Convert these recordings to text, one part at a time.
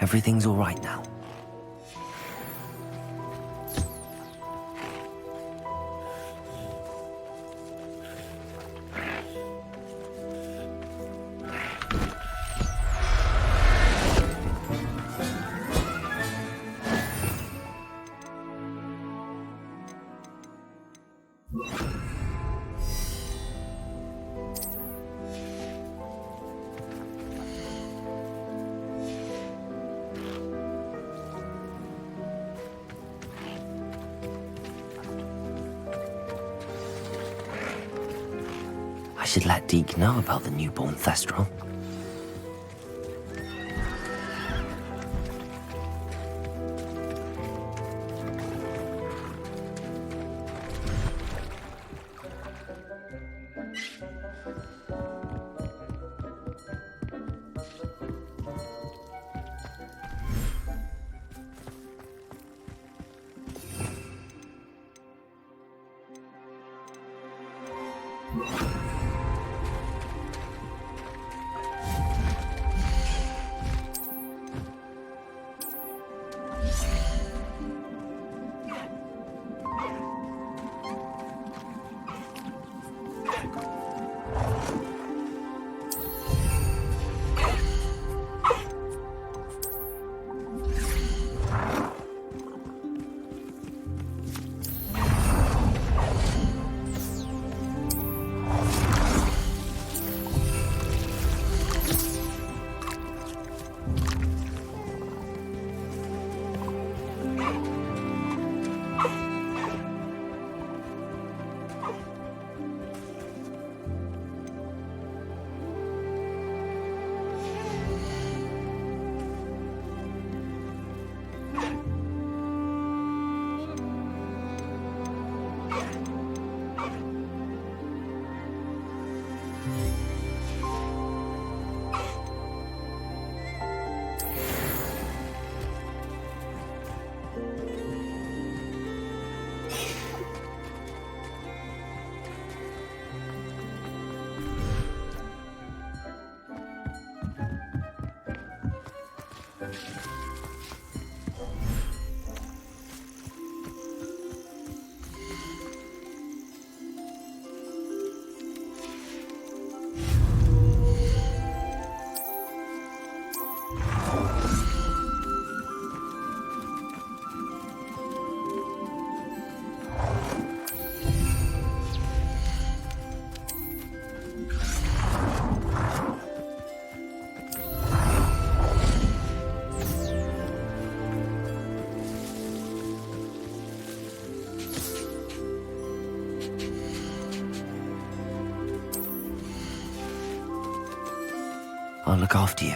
Everything's all right now. I should let Deke know about the newborn Thestral. I'll look after you.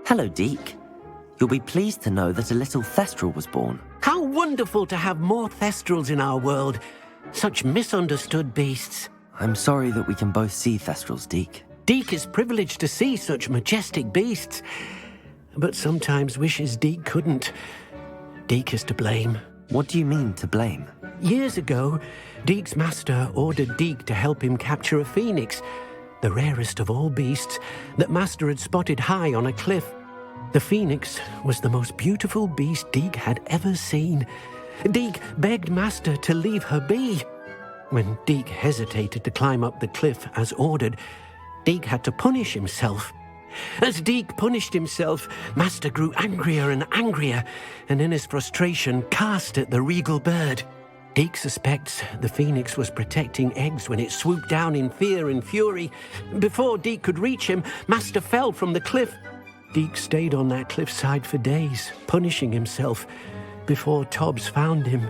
Hello, Deke. You'll be pleased to know that a little Thestral was born. How wonderful to have more Thestrals in our world. Such misunderstood beasts. I'm sorry that we can both see Thestrals, Deke. Deke is privileged to see such majestic beasts, but sometimes wishes Deke couldn't. Deke is to blame. What do you mean, to blame? Years ago, Deke's master ordered Deke to help him capture a phoenix, the rarest of all beasts, that Master had spotted high on a cliff. The phoenix was the most beautiful beast Deke had ever seen. Deke begged Master to leave her be. When Deke hesitated to climb up the cliff as ordered, Deke had to punish himself. As Deke punished himself, Master grew angrier and angrier, and in his frustration cast at the regal bird. Deke suspects the phoenix was protecting eggs when it swooped down in fear and fury. Before Deke could reach him, Master fell from the cliff. Deke stayed on that cliffside for days, punishing himself, before Tobbs found him.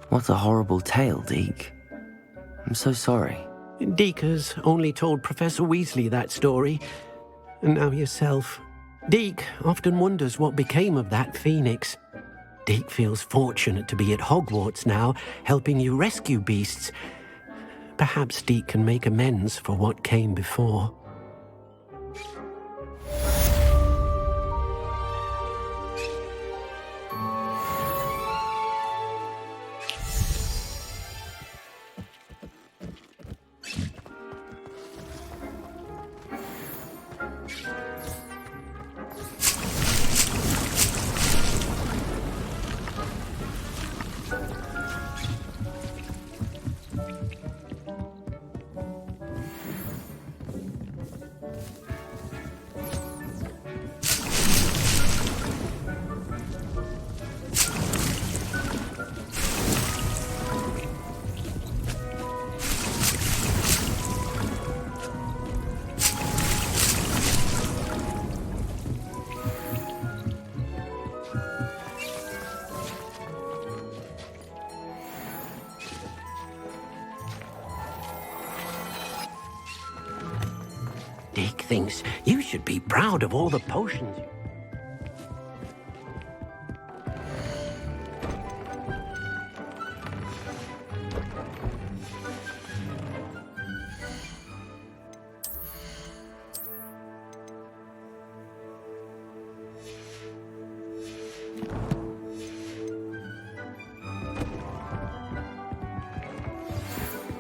What a horrible tale, Deke. I'm so sorry. Deke has only told Professor Weasley that story, and now yourself. Deke often wonders what became of that phoenix. Deke feels fortunate to be at Hogwarts now, helping you rescue beasts. Perhaps Deke can make amends for what came before. Deke thinks you should be proud of all the potions.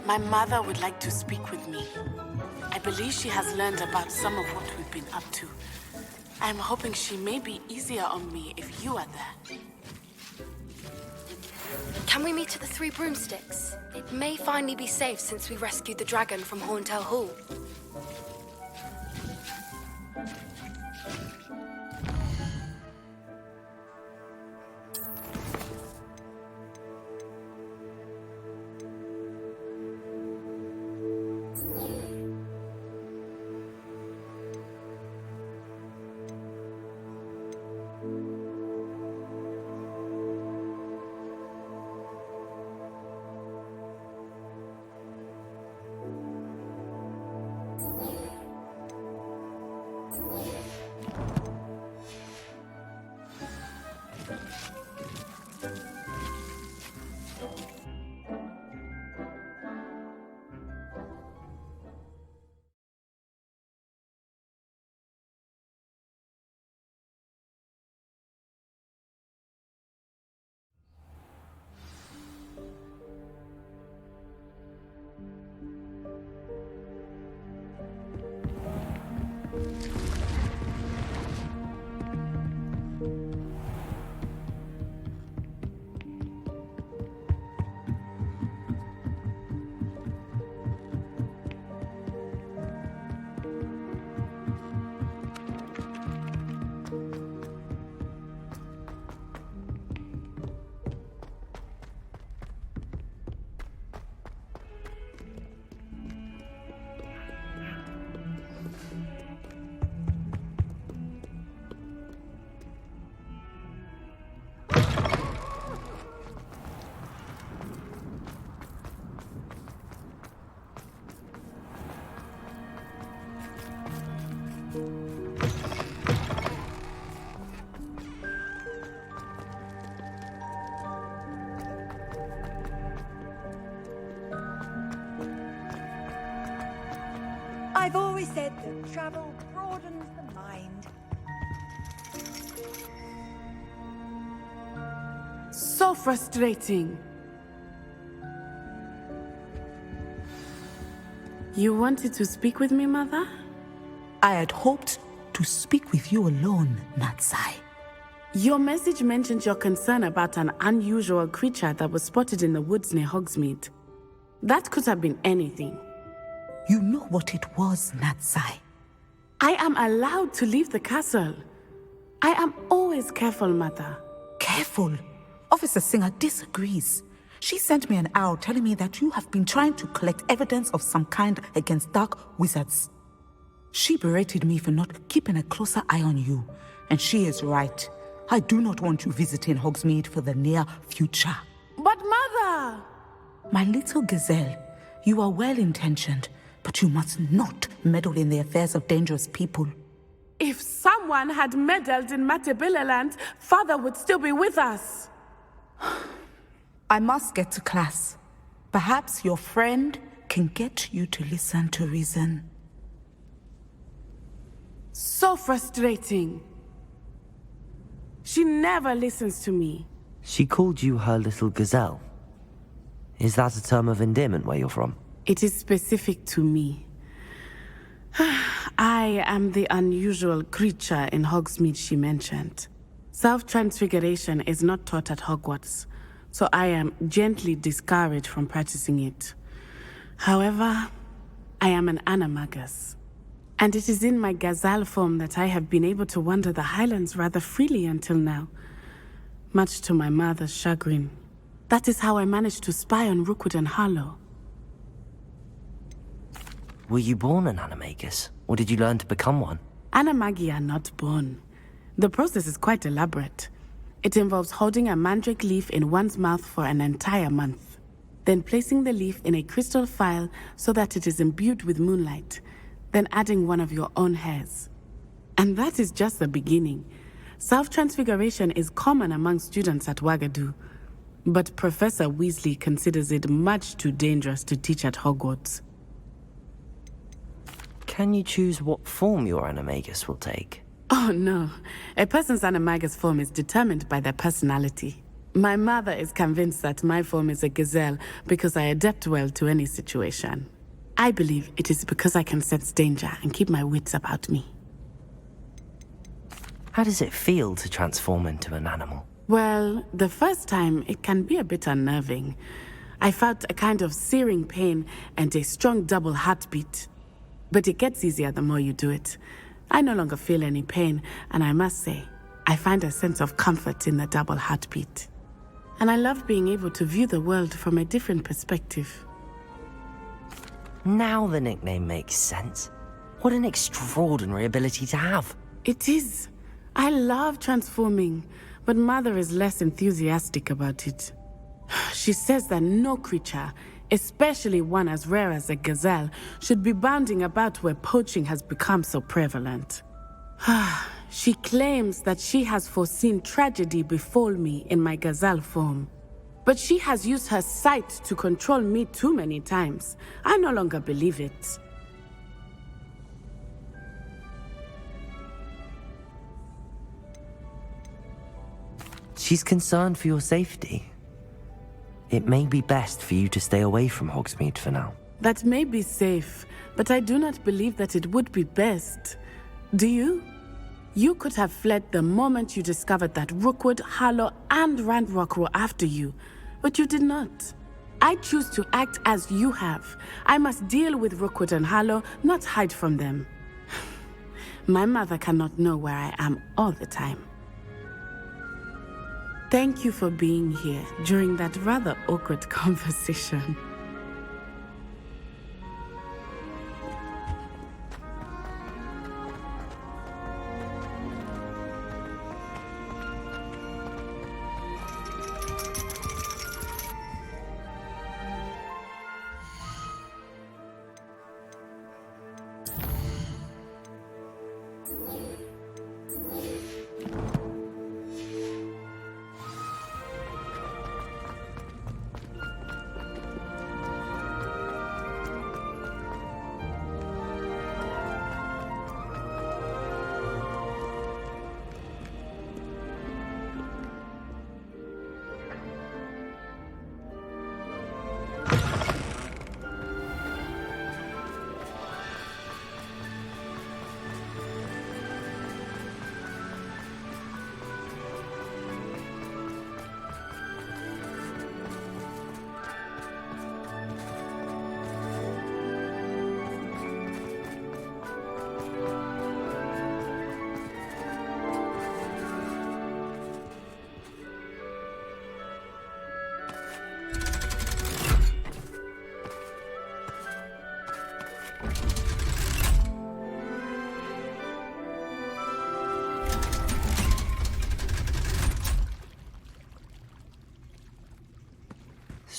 My mother would like to speak with me. I believe she has learned about some of what we've been up to. I'm hoping she may be easier on me if you are there. Can we meet at the Three Broomsticks? It may finally be safe since we rescued the dragon from Horntail Hall. I've always said that travel broadens the mind. So frustrating. You wanted to speak with me, Mother? I had hoped to speak with you alone, Natsai. Your message mentioned your concern about an unusual creature that was spotted in the woods near Hogsmeade. That could have been anything. You know what it was, Natsai. I am allowed to leave the castle. I am always careful, Mother. Careful. Officer Singer disagrees. She sent me an owl telling me that you have been trying to collect evidence of some kind against dark wizards. She berated me for not keeping a closer eye on you, and she is right. I do not want you visiting Hogsmeade for the near future. But Mother! Mother! My little gazelle, you are well-intentioned, but you must not meddle in the affairs of dangerous people. If someone had meddled in Matabeleland, Father would still be with us. I must get to class. Perhaps your friend can get you to listen to reason. So frustrating. She never listens to me. She called you her little gazelle. Is that a term of endearment where you're from? It is specific to me. I am the unusual creature in Hogsmeade she mentioned. Self-transfiguration is not taught at Hogwarts, so I am gently discouraged from practicing it. However, I am an animagus, and it is in my gazelle form that I have been able to wander the Highlands rather freely until now, much to my mother's chagrin. That is how I managed to spy on Rookwood and Harlow. Were you born an animagus, or did you learn to become one? Animagi are not born. The process is quite elaborate. It involves holding a mandrake leaf in one's mouth for an entire month, then placing the leaf in a crystal phial so that it is imbued with moonlight, then adding one of your own hairs. And that is just the beginning. Self-transfiguration is common among students at Wagadu, but Professor Weasley considers it much too dangerous to teach at Hogwarts. Can you choose what form your animagus will take? Oh no, a person's animagus form is determined by their personality. My mother is convinced that my form is a gazelle because I adapt well to any situation. I believe it is because I can sense danger and keep my wits about me. How does it feel to transform into an animal? Well, the first time it can be a bit unnerving. I felt a kind of searing pain and a strong double heartbeat. But it gets easier the more you do it. I no longer feel any pain, and I must say, I find a sense of comfort in the double heartbeat. And I love being able to view the world from a different perspective. Now the nickname makes sense. What an extraordinary ability to have. It is. I love transforming, but Mother is less enthusiastic about it. She says that no creature, especially one as rare as a gazelle, should be bounding about where poaching has become so prevalent. She claims that she has foreseen tragedy befall me in my gazelle form. But she has used her sight to control me too many times. I no longer believe it. She's concerned for your safety. It may be best for you to stay away from Hogsmeade for now. That may be safe, but I do not believe that it would be best. Do you? You could have fled the moment you discovered that Rookwood, Harlow, and Ranrock were after you, but you did not. I choose to act as you have. I must deal with Rookwood and Harlow, not hide from them. My mother cannot know where I am all the time. Thank you for being here during that rather awkward conversation.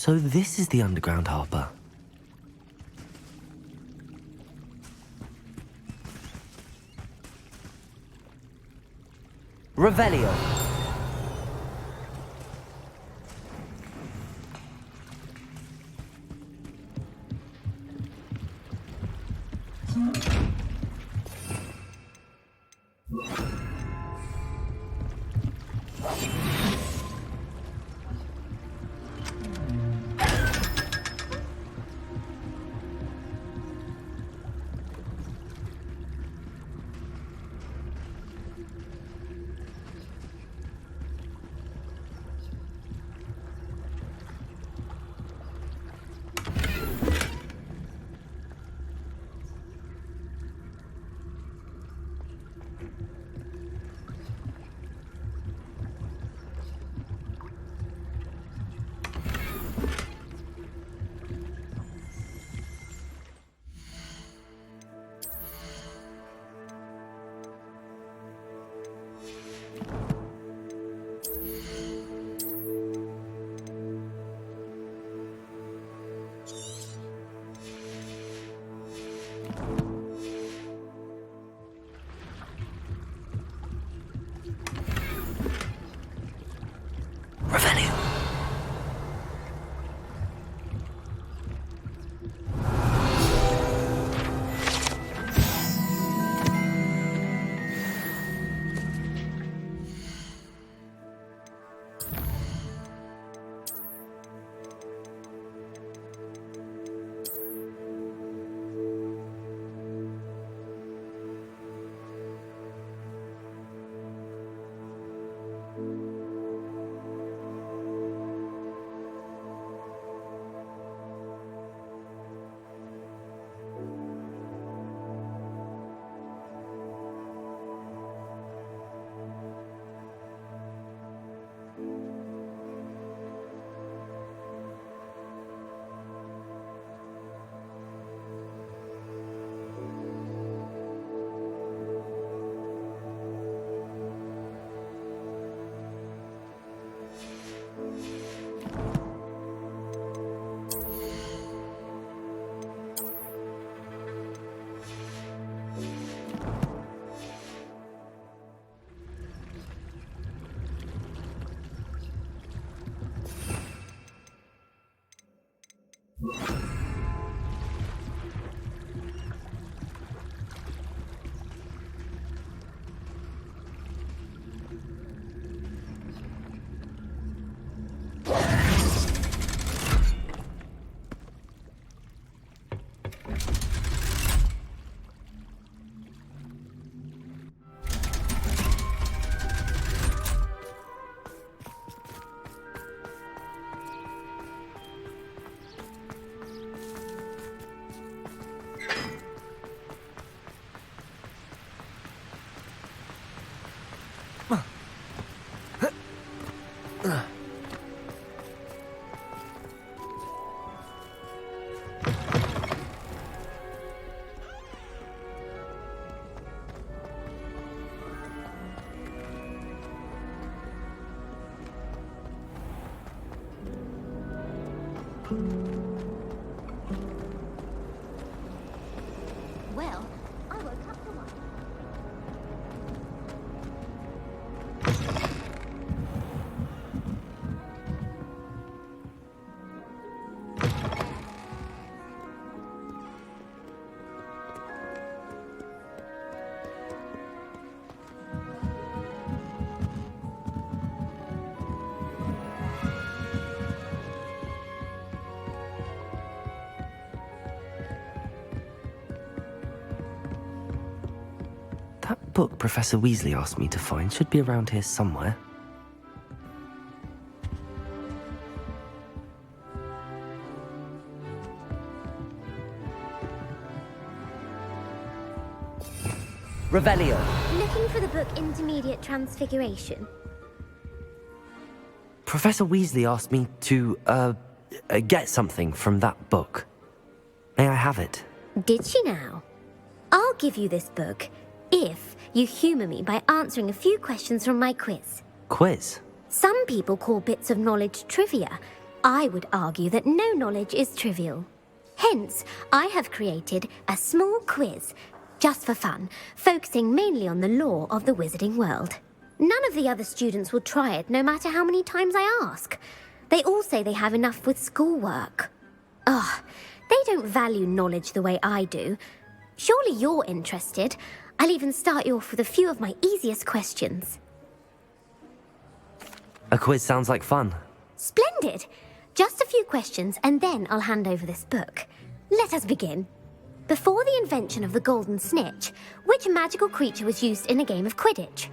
So this is the underground harbor. Revelio. Revelio. Well, I woke up for one. That book Professor Weasley asked me to find should be around here somewhere. Revelio. Looking for the book Intermediate Transfiguration. Professor Weasley asked me to, get something from that book. May I have it? Did she now? I'll give you this book if you humour me by answering a few questions from my quiz. Quiz? Some people call bits of knowledge trivia, I would argue that no knowledge is trivial. Hence, I have created a small quiz, just for fun, focusing mainly on the lore of the wizarding world. None of the other students will try it, no matter how many times I ask. They all say they have enough with schoolwork. Ugh, they don't value knowledge the way I do. Surely you're interested. I'll even start you off with a few of my easiest questions. A quiz sounds like fun. Splendid! Just a few questions and then I'll hand over this book. Let us begin. Before the invention of the golden snitch, which magical creature was used in a game of Quidditch?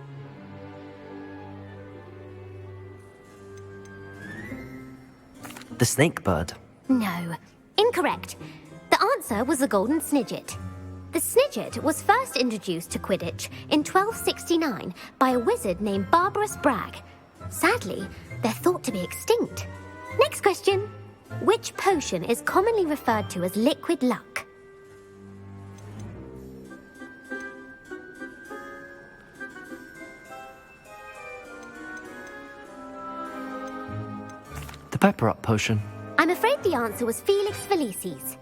The snake bird. No. Incorrect. The answer was the golden snidget. The snidget was first introduced to Quidditch in 1269 by a wizard named Barbarous Bragg. Sadly, they're thought to be extinct. Next question. Which potion is commonly referred to as liquid luck? The pepper up potion. I'm afraid the answer was Felix Felicis.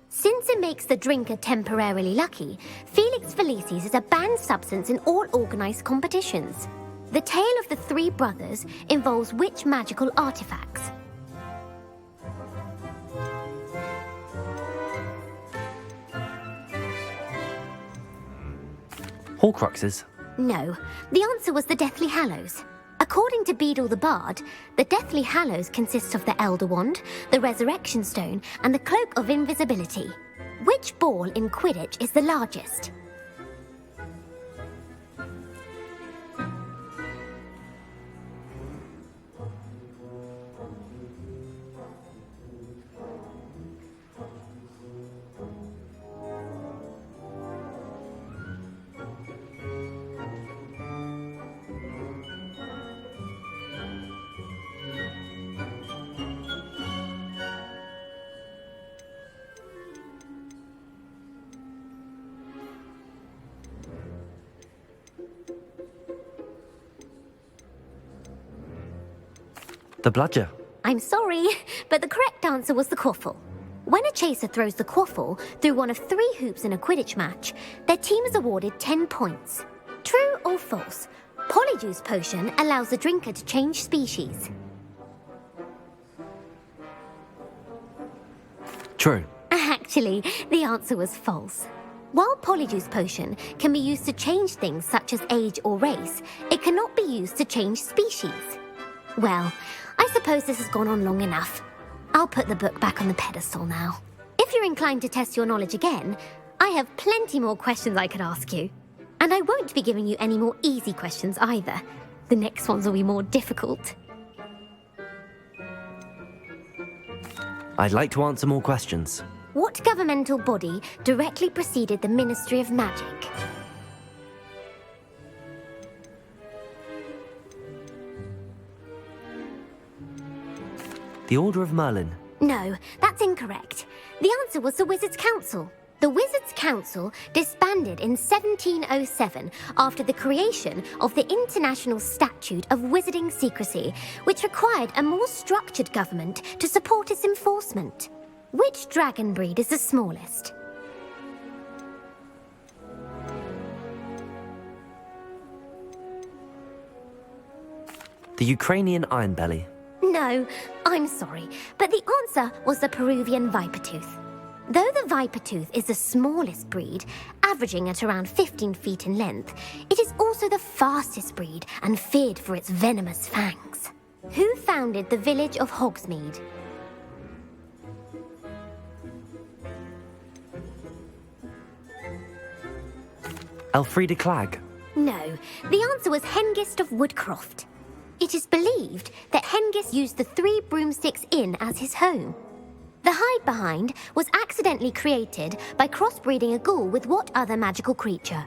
Since it makes the drinker temporarily lucky, Felix Felicis is a banned substance in all organised competitions. The tale of the three brothers involves which magical artifacts? Horcruxes. No, the answer was the Deathly Hallows. According to Beadle the Bard, the Deathly Hallows consists of the Elder Wand, the Resurrection Stone, and the Cloak of Invisibility. Which ball in Quidditch is the largest? The bludger. I'm sorry, but the correct answer was the quaffle. When a chaser throws the quaffle through one of 3 hoops in a Quidditch match, their team is awarded 10 points. True or false? Polyjuice potion allows the drinker to change species. True. Actually, the answer was false. While Polyjuice potion can be used to change things such as age or race, it cannot be used to change species. Well, I suppose this has gone on long enough. I'll put the book back on the pedestal now. If you're inclined to test your knowledge again, I have plenty more questions I could ask you. And I won't be giving you any more easy questions either. The next ones will be more difficult. I'd like to answer more questions. What governmental body directly preceded the Ministry of Magic? The Order of Merlin. No, that's incorrect. The answer was the Wizards' Council. The Wizards' Council disbanded in 1707 after the creation of the International Statute of Wizarding Secrecy, which required a more structured government to support its enforcement. Which dragon breed is the smallest? The Ukrainian Ironbelly. No, I'm sorry, but the answer was the Peruvian Vipertooth. Though the Vipertooth is the smallest breed, averaging at around 15 feet in length, it is also the fastest breed and feared for its venomous fangs. Who founded the village of Hogsmeade? Elfrida Clegg. No, the answer was Hengist of Woodcroft. It is believed that Hengist used the 3 Broomsticks Inn as his home. The hide-behind was accidentally created by crossbreeding a ghoul with what other magical creature?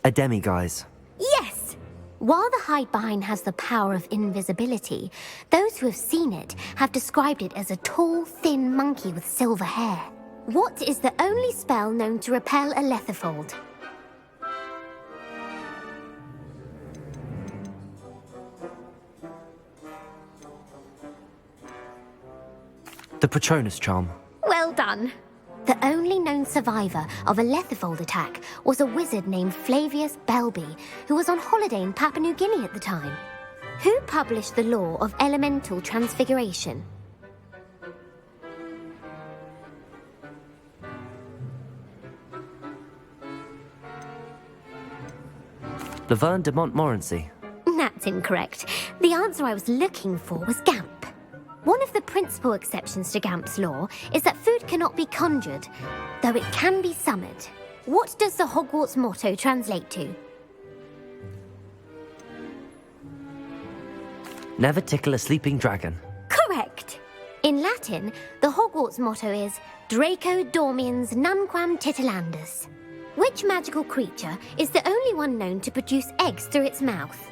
A demiguise. Yes! While the Hidebehind has the power of invisibility, those who have seen it have described it as a tall, thin monkey with silver hair. What is the only spell known to repel a Lethifold? The Patronus charm. Well done. The only known survivor of a Lethifold attack was a wizard named Flavius Belby, who was on holiday in Papua New Guinea at the time. Who published the law of elemental transfiguration? Laverne de Montmorency. That's incorrect. The answer I was looking for was Gamp. One of the principal exceptions to Gamp's law is that food cannot be conjured, though it can be summoned. What does the Hogwarts motto translate to? Never tickle a sleeping dragon. Correct! In Latin, the Hogwarts motto is Draco Dormiens Nunquam Titilandus. Which magical creature is the only one known to produce eggs through its mouth?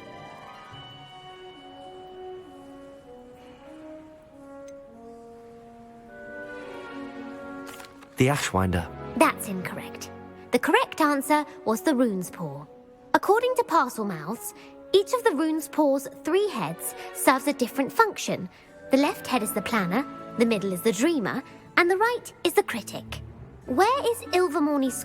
The Ashwinder. That's incorrect. The correct answer was the Rune's Paw. According to Parselmouths, each of the Rune's Paw's 3 heads serves a different function. The left head is the planner, the middle is the dreamer, and the right is the critic. Where is Ilvermorny's